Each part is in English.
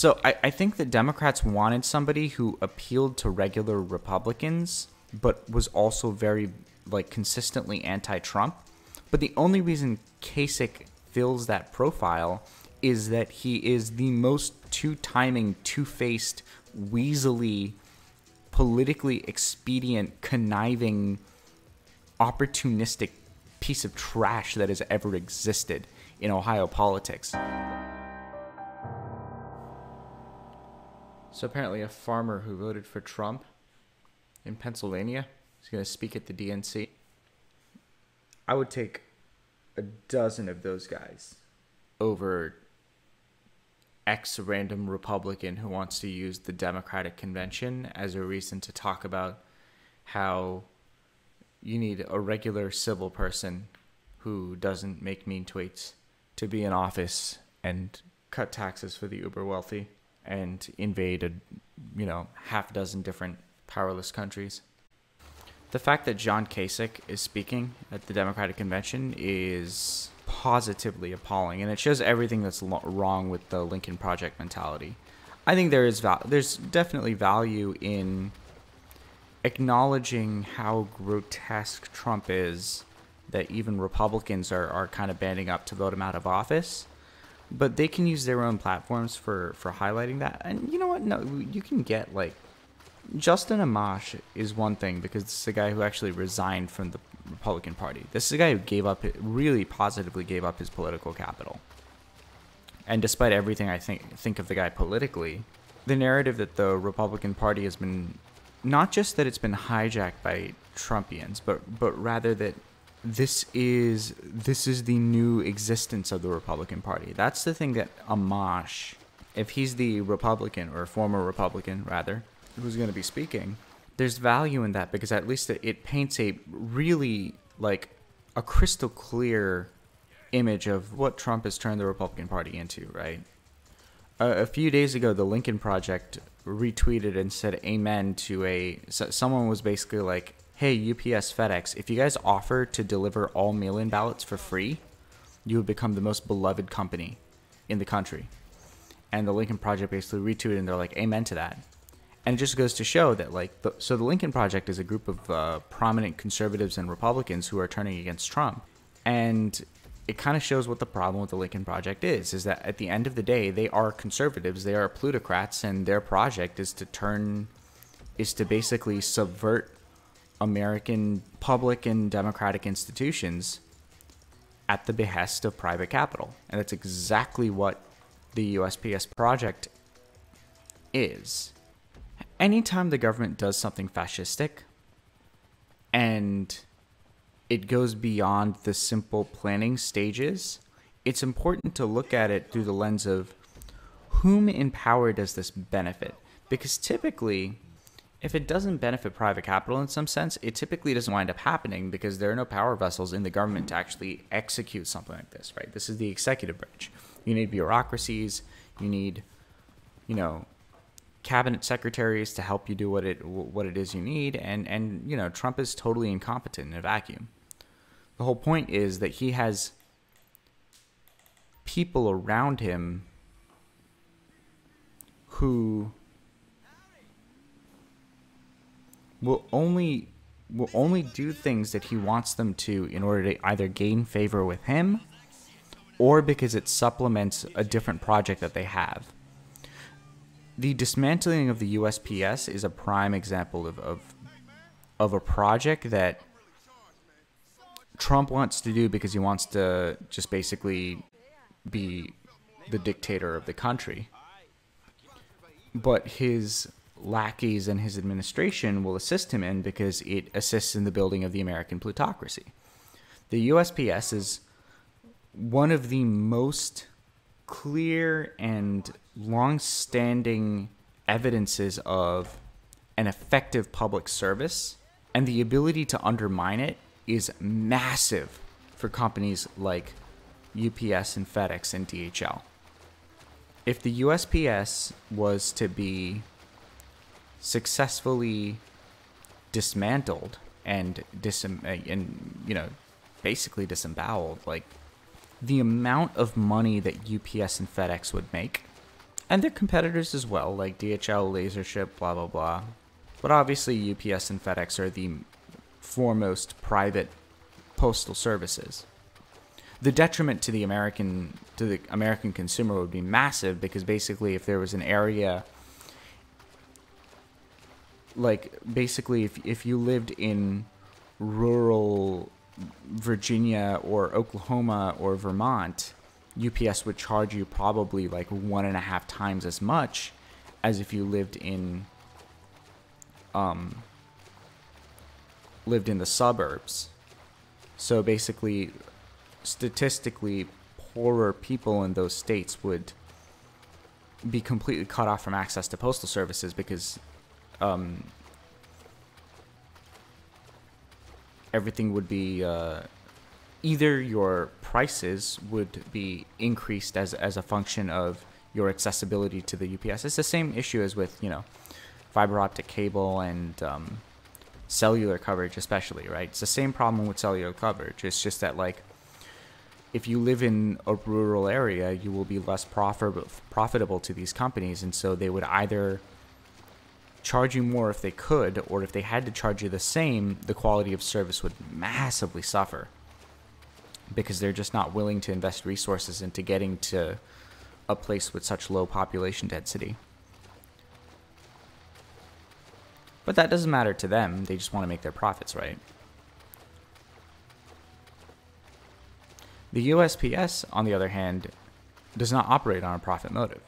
So I think that Democrats wanted somebody who appealed to regular Republicans, but was also very like consistently anti-Trump. But the only reason Kasich fills that profile is that he is the most two-timing, two-faced, weaselly, politically expedient, conniving, opportunistic piece of trash that has ever existed in Ohio politics. So apparently a farmer who voted for Trump in Pennsylvania is going to speak at the DNC. I would take a dozen of those guys over ex-random Republican who wants to use the Democratic Convention as a reason to talk about how you need a regular civil person who doesn't make mean tweets to be in office and cut taxes for the uber wealthy and invade half a dozen different powerless countries. The fact that John Kasich is speaking at the Democratic Convention is positively appalling, and it shows everything that's wrong with the Lincoln Project mentality. I think there's definitely value in acknowledging how grotesque Trump is, that even Republicans are kind of banding up to vote him out of office. But they can use their own platforms for highlighting that. And you know what? No, you can get, like, Justin Amash is one thing because this is a guy who actually resigned from the Republican Party. This is a guy who really positively gave up his political capital. And despite everything I think of the guy politically, the narrative that the Republican Party has been, not just that it's been hijacked by Trumpians, but rather that this is the new existence of the Republican Party. That's the thing that Amash, if he's the Republican, or former Republican rather, who's going to be speaking, there's value in that because at least it paints a really, like, a crystal clear image of what Trump has turned the Republican Party into, right? A few days ago, the Lincoln Project retweeted and said amen to someone was basically like, hey, UPS, FedEx, if you guys offer to deliver all mail-in ballots for free, you would become the most beloved company in the country. And the Lincoln Project basically retweeted, and they're like, amen to that. And it just goes to show that, like, so the Lincoln Project is a group of prominent conservatives and Republicans who are turning against Trump. And it kind of shows what the problem with the Lincoln Project is that at the end of the day, they are conservatives, they are plutocrats, and their project is to basically subvert American public and democratic institutions at the behest of private capital. And that's exactly what the USPS project is. Anytime the government does something fascistic and it goes beyond the simple planning stages, it's important to look at it through the lens of whom in power does this benefit? Because typically, if it doesn't benefit private capital in some sense, it typically doesn't wind up happening because there are no power vessels in the government to actually execute something like this, right? This is the executive branch. You need bureaucracies, you need, cabinet secretaries to help you do what it is you need, and Trump is totally incompetent in a vacuum. The whole point is that he has people around him who will only do things that he wants them to in order to either gain favor with him or because it supplements a different project that they have. The dismantling of the USPS is a prime example of a project that Trump wants to do because he wants to just basically be the dictator of the country. But his lackeys and his administration will assist him in because it assists in the building of the American plutocracy. The USPS is one of the most clear and long-standing evidences of an effective public service, and the ability to undermine it is massive for companies like UPS and FedEx and DHL. If the USPS was to be successfully dismantled and basically disemboweled, like, the amount of money that UPS and FedEx would make, And they're competitors as well, like DHL, Lasership, blah, blah, blah. But obviously UPS and FedEx are the foremost private postal services. The detriment to the American consumer would be massive, because basically if there was an area, like basically if you lived in rural Virginia or Oklahoma or Vermont, UPS would charge you probably like 1.5 times as much as if you lived in the suburbs. So basically, statistically, poorer people in those states would be completely cut off from access to postal services, because everything would be either your prices would be increased as a function of your accessibility to the UPS. It's the same issue as with, fiber optic cable and cellular coverage, especially, right? It's the same problem with cellular coverage. It's just that, like, if you live in a rural area, you will be less profitable to these companies, and so they would either charge you more if they could, or if they had to charge you the same, the quality of service would massively suffer, because they're just not willing to invest resources into getting to a place with such low population density. But that doesn't matter to them. They just want to make their profits, right? The USPS, on the other hand, does not operate on a profit motive.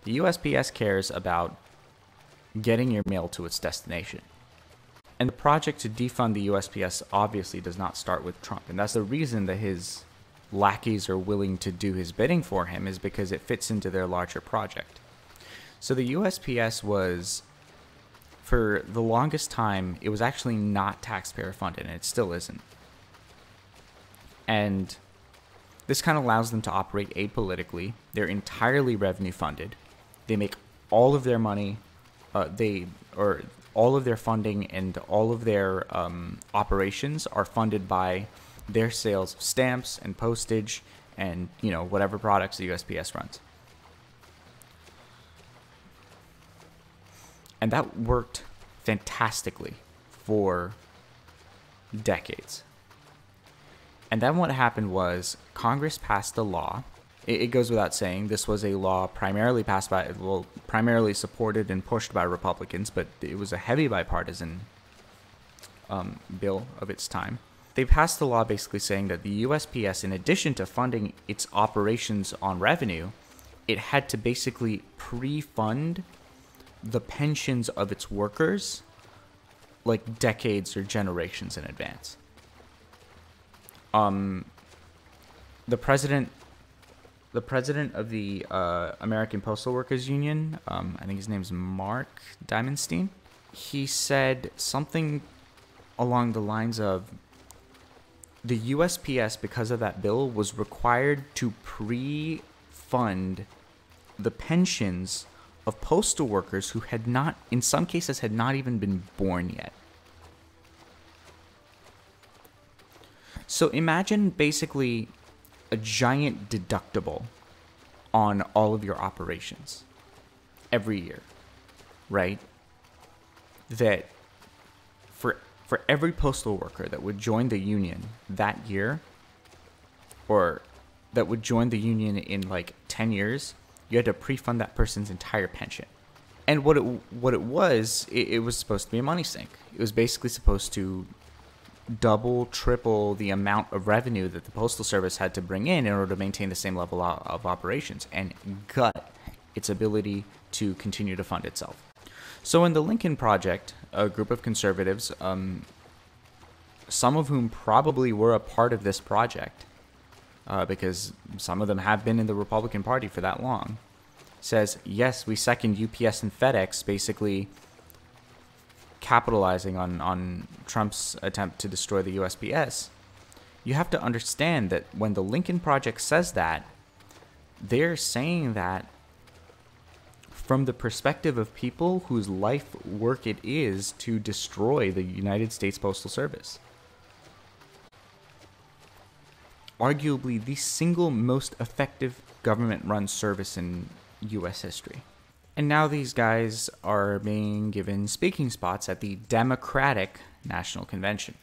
The USPS cares about getting your mail to its destination. And the project to defund the USPS obviously does not start with Trump. And that's the reason that his lackeys are willing to do his bidding for him, is because it fits into their larger project. So the USPS was, for the longest time, it was actually not taxpayer funded, and it still isn't. And this kind of allows them to operate apolitically. They're entirely revenue funded. They make all of their money, all of their funding and all of their operations are funded by their sales of stamps and postage and, whatever products the USPS runs. And that worked fantastically for decades. And then what happened was Congress passed a law. It goes without saying, this was a law primarily primarily supported and pushed by Republicans, but it was a heavy bipartisan bill of its time. They passed the law basically saying that the USPS, in addition to funding its operations on revenue, it had to basically pre-fund the pensions of its workers like decades or generations in advance. The president of the American Postal Workers Union, I think his name's Mark Diamondstein, he said something along the lines of the USPS, because of that bill, was required to pre-fund the pensions of postal workers who had not, in some cases, had not even been born yet. So imagine basically a giant deductible on all of your operations every year, right? That for every postal worker that would join the union that year, or that would join the union in like 10 years, you had to pre-fund that person's entire pension. And what it was supposed to be a money sink. It was basically supposed to double, triple the amount of revenue that the Postal Service had to bring in order to maintain the same level of operations, and gut its ability to continue to fund itself. So in the Lincoln Project, a group of conservatives, some of whom probably were a part of this project, because some of them have been in the Republican Party for that long, says, yes, we second UPS and FedEx basically capitalizing on Trump's attempt to destroy the USPS. You have to understand that when the Lincoln Project says that, they're saying that from the perspective of people whose life work it is to destroy the United States Postal Service. Arguably the single most effective government-run service in U.S. history. And now these guys are being given speaking spots at the Democratic National Convention.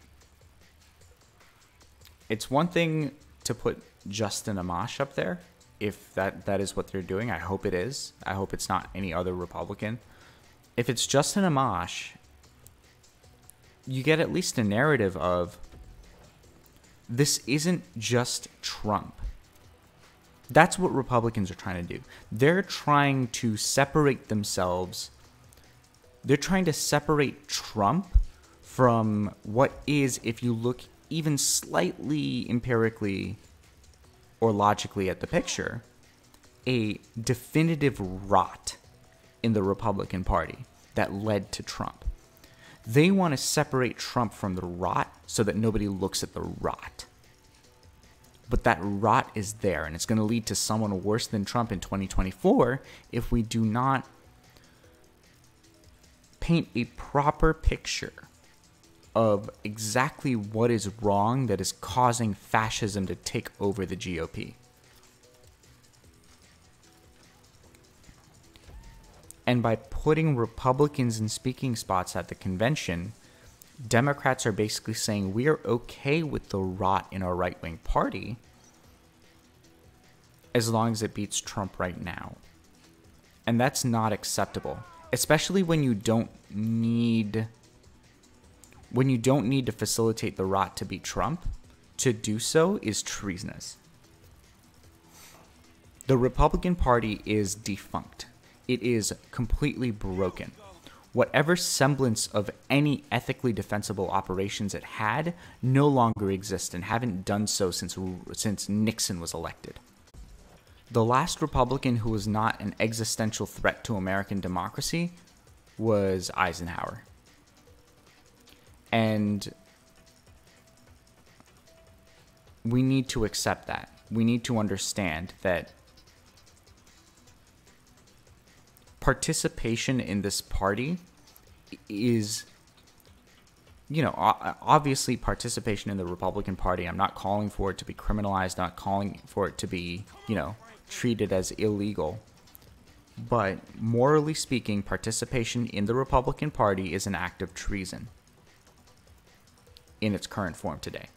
It's one thing to put Justin Amash up there, if that is what they're doing. I hope it is. I hope it's not any other Republican. If it's Justin Amash, you get at least a narrative of, this isn't just Trump. That's what Republicans are trying to do. They're trying to separate themselves. They're trying to separate Trump from what is, if you look even slightly empirically or logically at the picture, a definitive rot in the Republican Party that led to Trump. They want to separate Trump from the rot so that nobody looks at the rot. But that rot is there, and it's going to lead to someone worse than Trump in 2024 if we do not paint a proper picture of exactly what is wrong that is causing fascism to take over the GOP. And by putting Republicans in speaking spots at the convention, Democrats are basically saying we are okay with the rot in our right-wing party as long as it beats Trump right now. And that's not acceptable, especially when you don't need to facilitate the rot to beat Trump. To do so is treasonous. The Republican Party is defunct. It is completely broken. Whatever semblance of any ethically defensible operations it had no longer exist and haven't done so since Nixon was elected. The last Republican who was not an existential threat to American democracy was Eisenhower. And we need to accept that. We need to understand that participation in this party is, obviously participation in the Republican Party. I'm not calling for it to be criminalized, not calling for it to be, treated as illegal. But morally speaking, participation in the Republican Party is an act of treason in its current form today.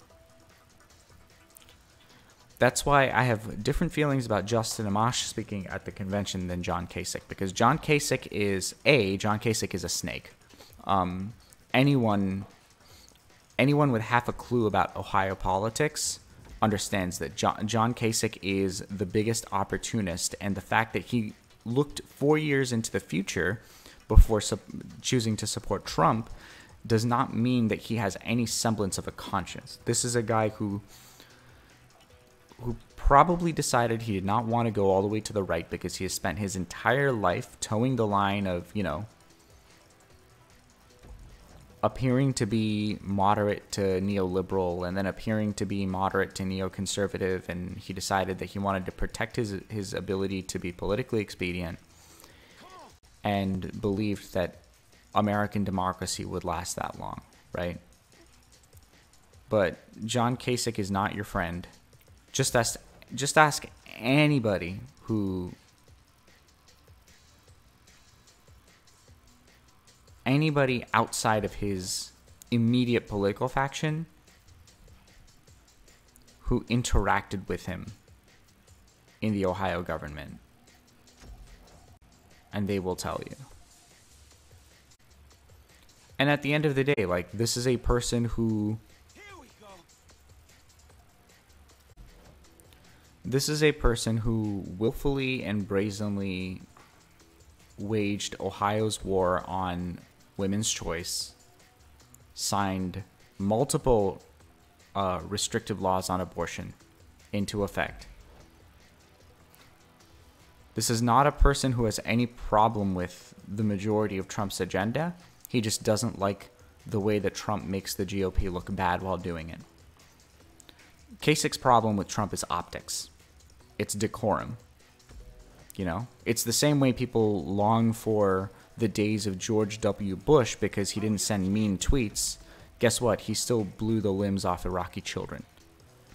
That's why I have different feelings about Justin Amash speaking at the convention than John Kasich, because John Kasich is a snake. Anyone with half a clue about Ohio politics understands that John Kasich is the biggest opportunist, and the fact that he looked 4 years into the future before choosing to support Trump does not mean that he has any semblance of a conscience. This is a guy who probably decided he did not want to go all the way to the right because he has spent his entire life towing the line of, appearing to be moderate to neoliberal and then appearing to be moderate to neoconservative, and he decided that he wanted to protect his ability to be politically expedient and believed that American democracy would last that long, right? But John Kasich is not your friend. Just ask anybody outside of his immediate political faction who interacted with him in the Ohio government, and they will tell you. And at the end of the day, this is a person who willfully and brazenly waged Ohio's war on women's choice, signed multiple restrictive laws on abortion into effect. This is not a person who has any problem with the majority of Trump's agenda. He just doesn't like the way that Trump makes the GOP look bad while doing it. Kasich's problem with Trump is optics. It's decorum. It's the same way people long for the days of George W. Bush because he didn't send mean tweets. Guess what? He still blew the limbs off Iraqi children.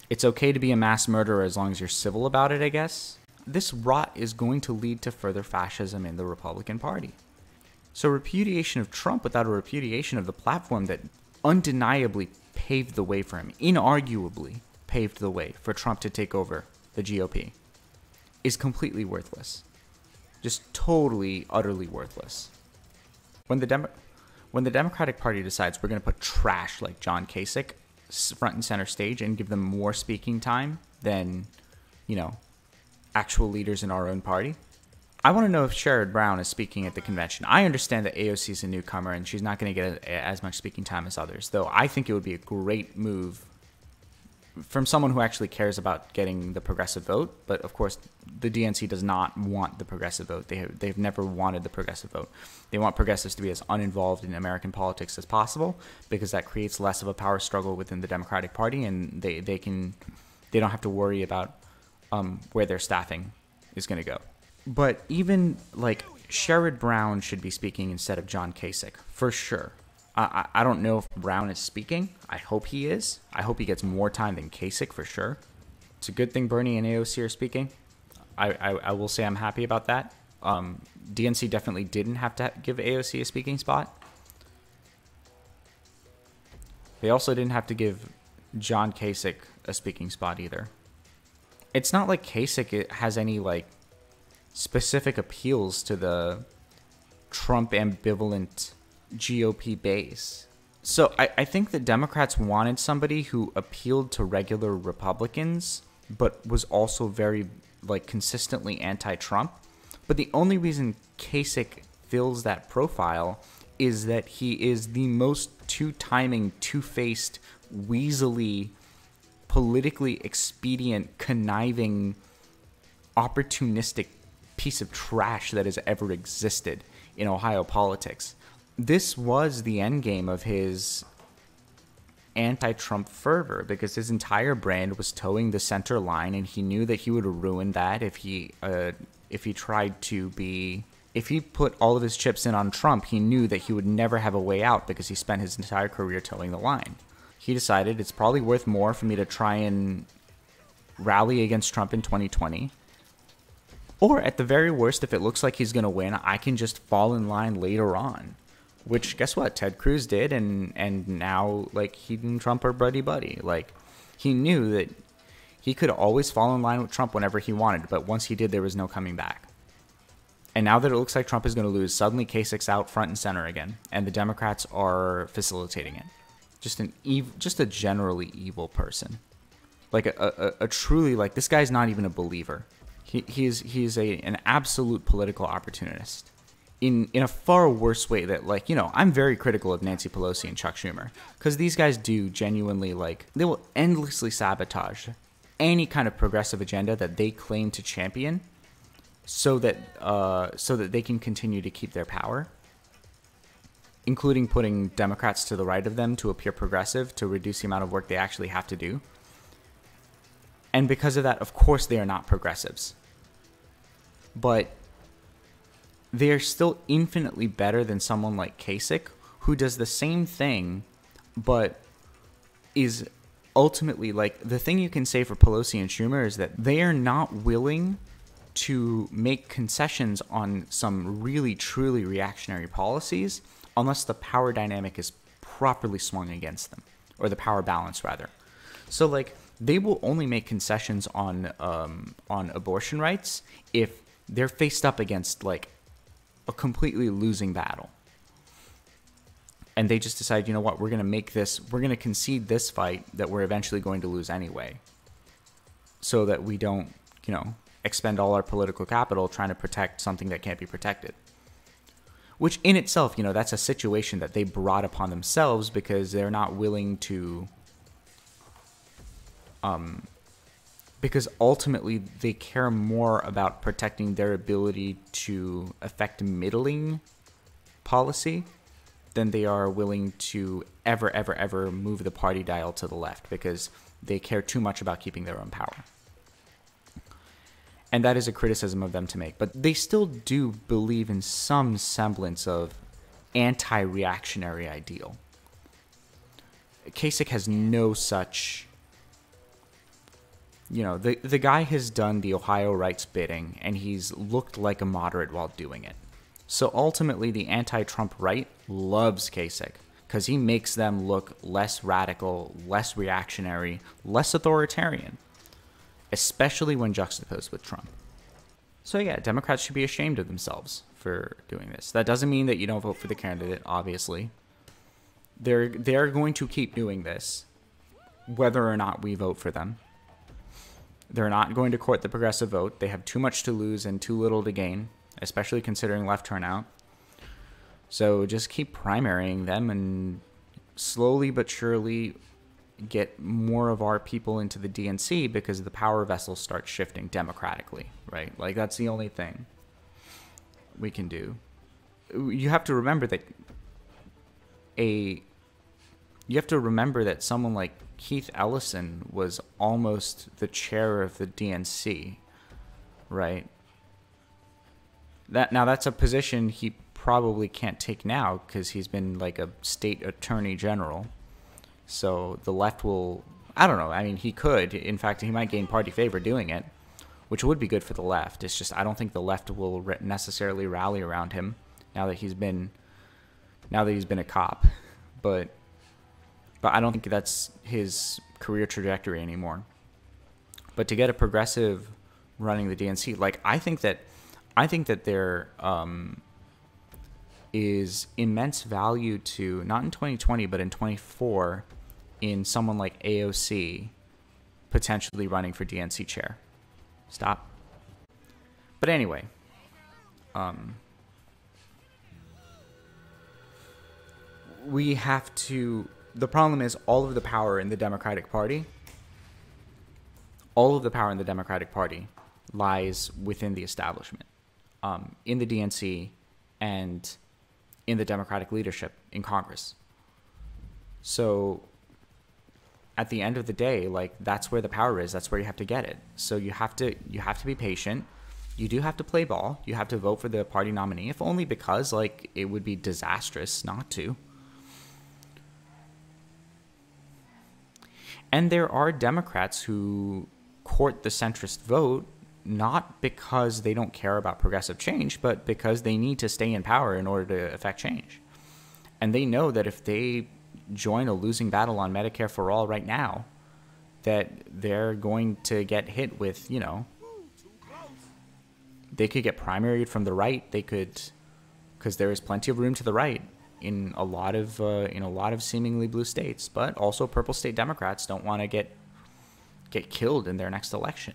It's okay to be a mass murderer as long as you're civil about it, I guess. this rot is going to lead to further fascism in the Republican Party. So repudiation of Trump without a repudiation of the platform that undeniably paved the way for him, inarguably paved the way for Trump to take over the GOP, is completely worthless. Just totally, utterly worthless. When the Democratic Party decides we're going to put trash like John Kasich front and center stage and give them more speaking time than, actual leaders in our own party, I want to know if Sherrod Brown is speaking at the convention. I understand that AOC is a newcomer and she's not going to get as much speaking time as others, though I think it would be a great move from someone who actually cares about getting the progressive vote. But of course, the DNC does not want the progressive vote. They've never wanted the progressive vote. They want progressives to be as uninvolved in American politics as possible because that creates less of a power struggle within the Democratic Party, and they don't have to worry about where their staffing is going to go. But even like Sherrod Brown should be speaking instead of John Kasich for sure. I don't know if Brown is speaking. I hope he is. I hope he gets more time than Kasich for sure. It's a good thing Bernie and AOC are speaking. I will say I'm happy about that. DNC definitely didn't have to give AOC a speaking spot. They also didn't have to give John Kasich a speaking spot either. It's not like Kasich has any specific appeals to the Trump ambivalent GOP base. So I think the Democrats wanted somebody who appealed to regular Republicans, but was also very consistently anti-Trump. But the only reason Kasich fills that profile is that he is the most two-timing, two-faced, weaselly, politically expedient, conniving, opportunistic piece of trash that has ever existed in Ohio politics. This was the endgame of his anti-Trump fervor because his entire brand was towing the center line, and he knew that he would ruin that if he put all of his chips in on Trump. He knew that he would never have a way out because he spent his entire career towing the line. He decided it's probably worth more for me to try and rally against Trump in 2020. Or at the very worst, if it looks like he's going to win, I can just fall in line later on. Which, guess what? Ted Cruz did, and now, he and Trump are buddy-buddy. He knew that he could always fall in line with Trump whenever he wanted, but once he did, there was no coming back. And now that it looks like Trump is going to lose, suddenly Kasich's out front and center again, and the Democrats are facilitating it. Just a generally evil person. A truly, this guy's not even a believer. He's an absolute political opportunist. In a far worse way that, I'm very critical of Nancy Pelosi and Chuck Schumer. Because these guys do genuinely, they will endlessly sabotage any kind of progressive agenda that they claim to champion so that they can continue to keep their power. Including putting Democrats to the right of them to appear progressive, to reduce the amount of work they actually have to do. And because of that, of course, they are not progressives. But they are still infinitely better than someone like Kasich, who does the same thing, but is ultimately, the thing you can say for Pelosi and Schumer is that they are not willing to make concessions on some really, truly reactionary policies unless the power dynamic is properly swung against them, or the power balance, rather. So, they will only make concessions on abortion rights if they're faced up against, a completely losing battle. And they just decide, you know what, we're going to concede this fight that we're eventually going to lose anyway. So that we don't, expend all our political capital trying to protect something that can't be protected. Which in itself, that's a situation that they brought upon themselves because they're not willing to... because ultimately they care more about protecting their ability to affect middling policy than they are willing to ever move the party dial to the left, because they care too much about keeping their own power. And that is a criticism of them to make. But they still do believe in some semblance of anti-reactionary ideal. Kasich has no such you know, the guy has done the Ohio rights bidding, and he's looked like a moderate while doing it. So ultimately, the anti-Trump right loves Kasich because he makes them look less radical, less reactionary, less authoritarian, especially when juxtaposed with Trump. So yeah, Democrats should be ashamed of themselves for doing this. That doesn't mean that you don't vote for the candidate, obviously. They're going to keep doing this, whether or not we vote for them. They're not going to court the progressive vote. They have too much to lose and too little to gain, especially considering left turnout. So just keep primarying them and slowly but surely get more of our people into the DNC because the power vessels start shifting democratically, right? Like, that's the only thing we can do. You have to remember that someone like Keith Ellison was almost the chair of the DNC, right? That's a position he probably can't take now because he's been like a state attorney general. So the left will, I don't know. I mean, he could. In fact, he might gain party favor doing it, which would be good for the left. It's just I don't think the left will necessarily rally around him now that he's been a cop. But I don't think that's his career trajectory anymore. But to get a progressive running the DNC, like I think that there is immense value to, not in 2020 but in 2024, in someone like AOC potentially running for DNC chair. Stop. But anyway, we have to. The problem is all of the power in the Democratic Party lies within the establishment, in the DNC and in the Democratic leadership in Congress. So at the end of the day, like, that's where the power is. That's where you have to get it. So you have to be patient. You do have to play ball. You have to vote for the party nominee, if only because, like, it would be disastrous not to. And there are Democrats who court the centrist vote not because they don't care about progressive change, but because they need to stay in power in order to affect change. And they know that if they join a losing battle on Medicare for all right now, that they're going to get hit with, you know, they could get primaried from the right. They could, because there is plenty of room to the right in a lot of seemingly blue states, but also purple state Democrats don't want to get killed in their next election.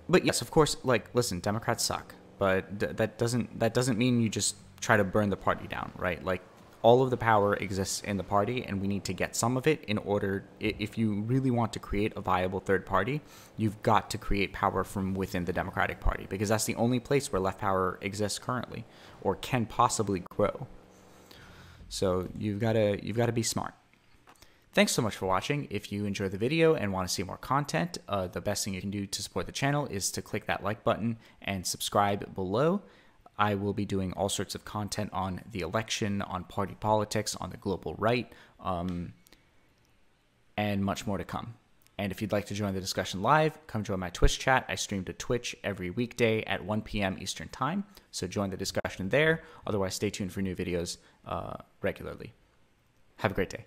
But yes, of course, like, listen, Democrats suck, but that doesn't mean you just try to burn the party down, right? Like, all of the power exists in the party, and we need to get some of it in order. If you really want to create a viable third party, you've got to create power from within the Democratic Party, because that's the only place where left power exists currently, or can possibly grow. So you've got to be smart. Thanks so much for watching. If you enjoyed the video and want to see more content, the best thing you can do to support the channel is to click that like button and subscribe below. I will be doing all sorts of content on the election, on party politics, on the global right, and much more to come. And if you'd like to join the discussion live, come join my Twitch chat. I stream to Twitch every weekday at 1 p.m. Eastern Time, so join the discussion there. Otherwise, stay tuned for new videos regularly. Have a great day.